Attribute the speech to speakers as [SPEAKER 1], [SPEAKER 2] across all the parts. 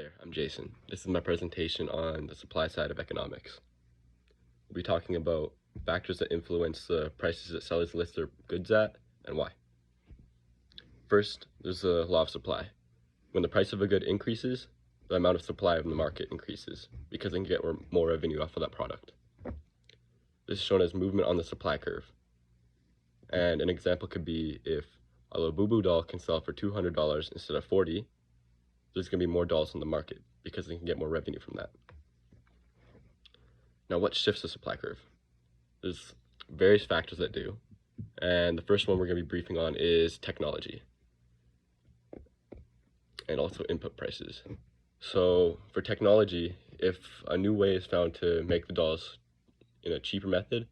[SPEAKER 1] there, I'm Jason. This is my presentation on the supply side of economics. We'll be talking about factors that influence the prices that sellers list their goods at and why. First, there's the law of supply. When the price of a good increases, the amount of supply of the market increases because they can get more revenue off of that product. This is shown as movement on the supply curve. And an example could be if a Labubu doll can sell for $200 instead of $40, there's going to be more dolls on the market because they can get more revenue from that. Now, what shifts the supply curve? There's various factors that do, and the first one we're going to be briefing on is technology and also input prices. So for technology, if a new way is found to make the dolls in a cheaper method,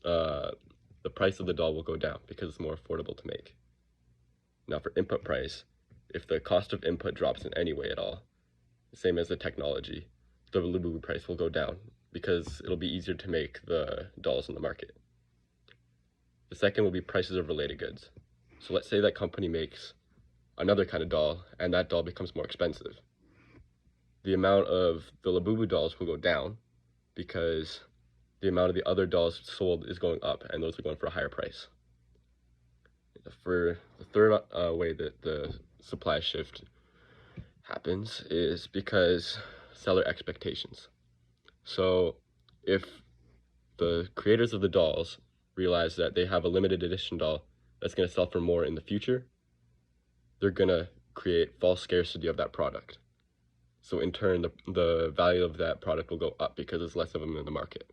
[SPEAKER 1] the price of the doll will go down because it's more affordable to make. Now for input price, if the cost of input drops in any way at all, same as the technology, the Labubu price will go down because it'll be easier to make the dolls in the market. The second will be prices of related goods. So let's say that company makes another kind of doll and that doll becomes more expensive. The amount of the Labubu dolls will go down because the amount of the other dolls sold is going up and those are going for a higher price. For the third way that the supply shift happens is because seller expectations. So if the creators of the dolls realize that they have a limited edition doll that's going to sell for more in the future, they're going to create false scarcity of that product. So in turn, the value of that product will go up because there's less of them in the market.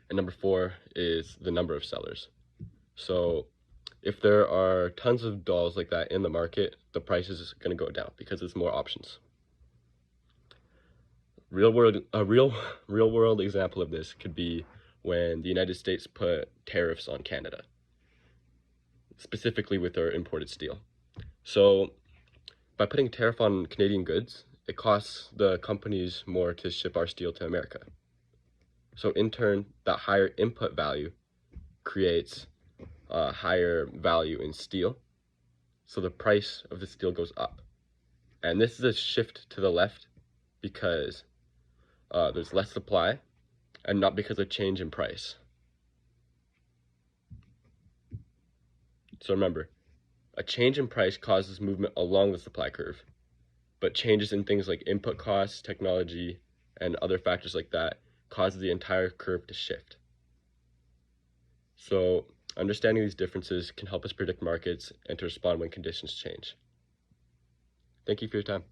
[SPEAKER 1] And number 4 is the number of sellers. So if there are tons of dolls like that in the market, the price is going to go down because there's more options. A real world example of this could be when the United States put tariffs on Canada, specifically with their imported steel. So by putting a tariff on Canadian goods, it costs the companies more to ship our steel to America. So in turn, that higher input value creates a higher value in steel. So the price of the steel goes up. And this is a shift to the left because there's less supply and not because of change in price. So remember, a change in price causes movement along the supply curve, but changes in things like input costs, technology, and other factors like that causes the entire curve to shift. So understanding these differences can help us predict markets and to respond when conditions change. Thank you for your time.